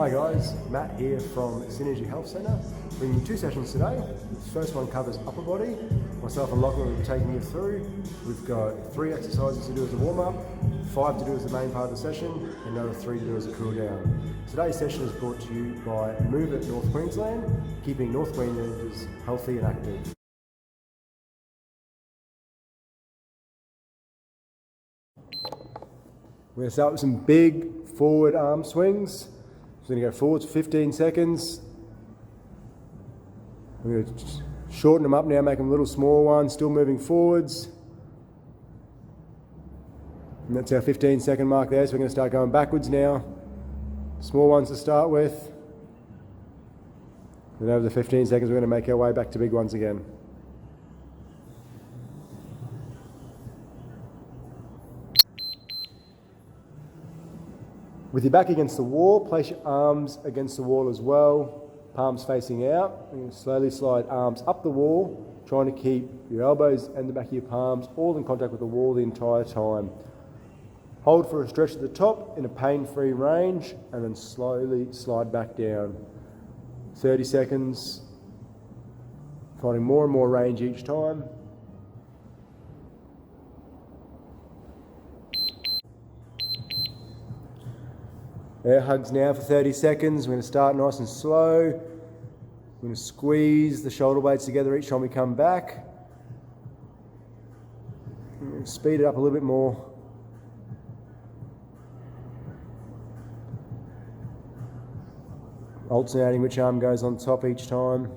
Hi guys, Matt here from Synergy Health Centre, bringing you 2 sessions today. The first one covers upper body. Myself and Lachlan will be taking you through. We've got 3 exercises to do as a warm-up, 5 to do as the main part of the session, and another 3 to do as a cool down. Today's session is brought to you by Move at North Queensland, keeping North Queenslanders healthy and active. We're going to start with some big forward arm swings. So we're going to go forwards for 15 seconds. We're going to shorten them up now, make them a little small ones, still moving forwards. And that's our 15-second mark there, so we're going to start going backwards now. Small ones to start with. And over the 15 seconds, we're going to make our way back to big ones again. With your back against the wall, place your arms against the wall as well, palms facing out. You're going to slowly slide arms up the wall, trying to keep your elbows and the back of your palms all in contact with the wall the entire time. Hold for a stretch at the top in a pain-free range, and then slowly slide back down. 30 seconds, finding more and more range each time. Air hugs now for 30 seconds. We're going to start nice and slow. We're going to squeeze the shoulder blades together each time we come back. We're going to speed it up a little bit more. Alternating which arm goes on top each time.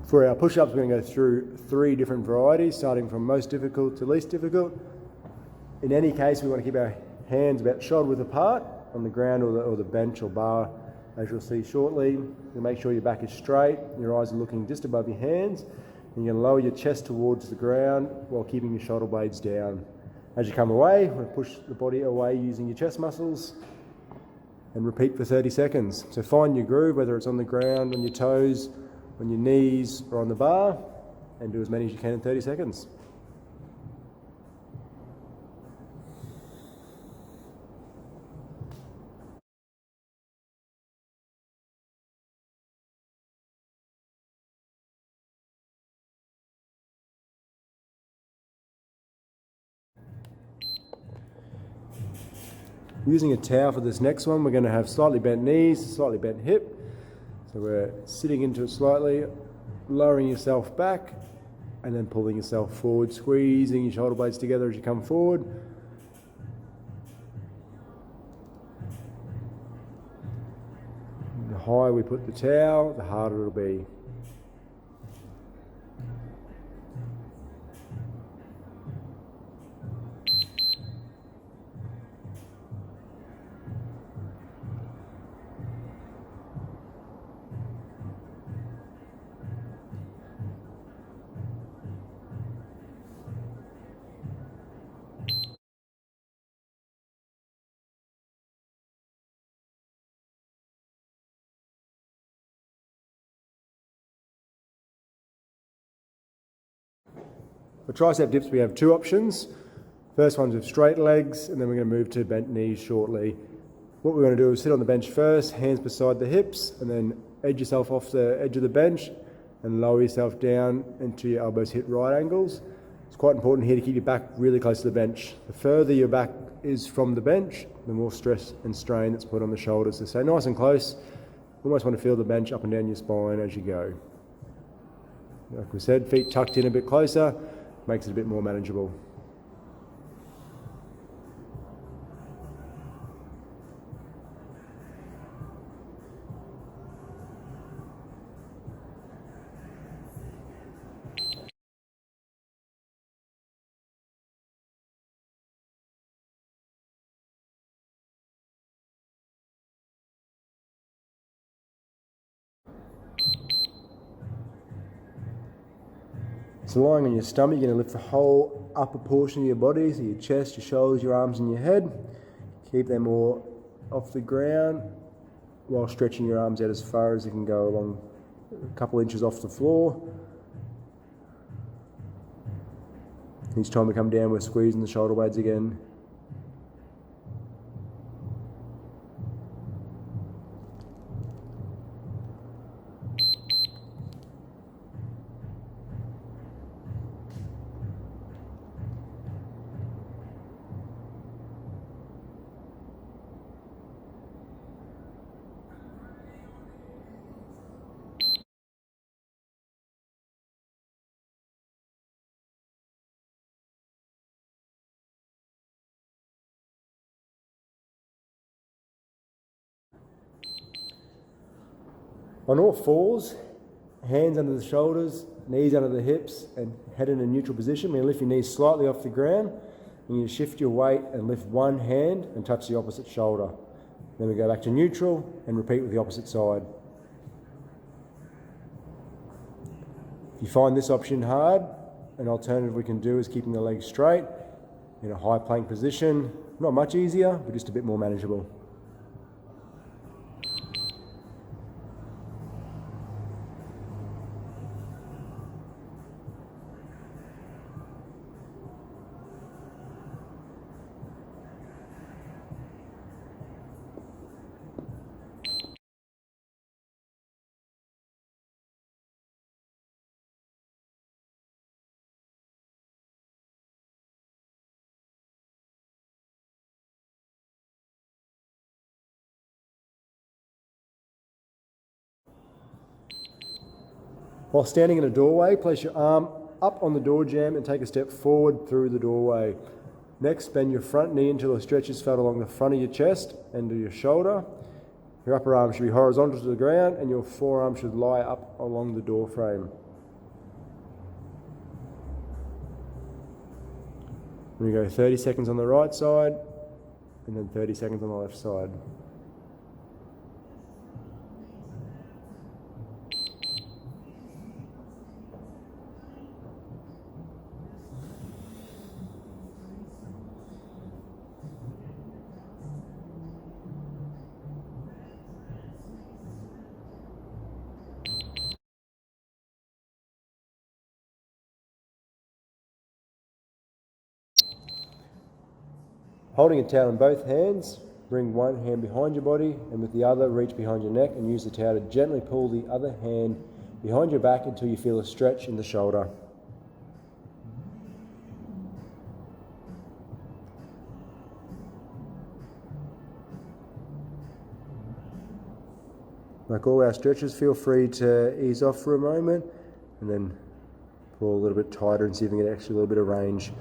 For our push-ups, we're going to go through 3 different varieties, starting from most difficult to least difficult. In any case, we want to keep our hands about shoulder width apart on the ground or the bench or bar, as you'll see shortly. You'll make sure your back is straight, your eyes are looking just above your hands, and you're going to lower your chest towards the ground while keeping your shoulder blades down. As you come away, we'll push the body away using your chest muscles, and repeat for 30 seconds. So find your groove, whether it's on the ground, on your toes, on your knees or on the bar, and do as many as you can in 30 seconds. Using a towel for this next one, we're going to have slightly bent knees, slightly bent hip. So we're sitting into it slightly, lowering yourself back, and then pulling yourself forward, squeezing your shoulder blades together as you come forward. The higher we put the towel, the harder it'll be. For tricep dips, we have 2 options. First one's with straight legs, and then we're going to move to bent knees shortly. What we're going to do is sit on the bench first, hands beside the hips, and then edge yourself off the edge of the bench and lower yourself down until your elbows hit right angles. It's quite important here to keep your back really close to the bench. The further your back is from the bench, the more stress and strain that's put on the shoulders. So stay nice and close. You almost want to feel the bench up and down your spine as you go. Like we said, feet tucked in a bit closer. Makes it a bit more manageable. So lying on your stomach, you're going to lift the whole upper portion of your body, so your chest, your shoulders, your arms and your head. Keep them all off the ground. while stretching your arms out as far as you can go along a couple inches off the floor. Each time we come down, we're squeezing the shoulder blades again. On all fours, hands under the shoulders, knees under the hips, and head in a neutral position. You're going to lift your knees slightly off the ground. And you shift your weight and lift one hand and touch the opposite shoulder. Then we go back to neutral and repeat with the opposite side. If you find this option hard, an alternative we can do is keeping the legs straight in a high plank position. Not much easier, but just a bit more manageable. While standing in a doorway, place your arm up on the door jamb and take a step forward through the doorway. Next, bend your front knee until the stretch is felt along the front of your chest and to your shoulder. Your upper arm should be horizontal to the ground and your forearm should lie up along the door frame. We go 30 seconds on the right side and then 30 seconds on the left side. Holding a towel in both hands, bring one hand behind your body and with the other reach behind your neck and use the towel to gently pull the other hand behind your back until you feel a stretch in the shoulder. Like all our stretches, feel free to ease off for a moment and then pull a little bit tighter and see if you can get actually a little bit of range.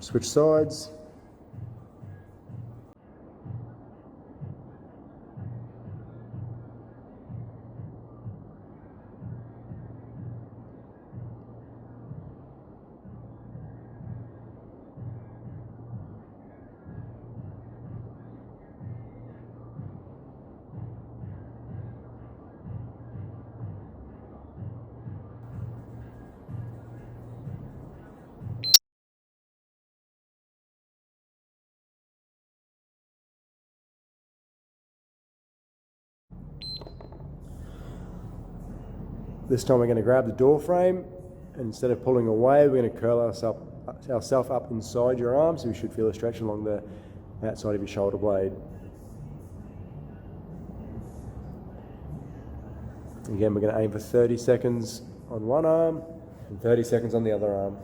Switch sides. This time we're going to grab the door frame and instead of pulling away, we're going to curl ourselves up inside your arm, so we should feel a stretch along the outside of your shoulder blade. Again, we're going to aim for 30 seconds on one arm and 30 seconds on the other arm.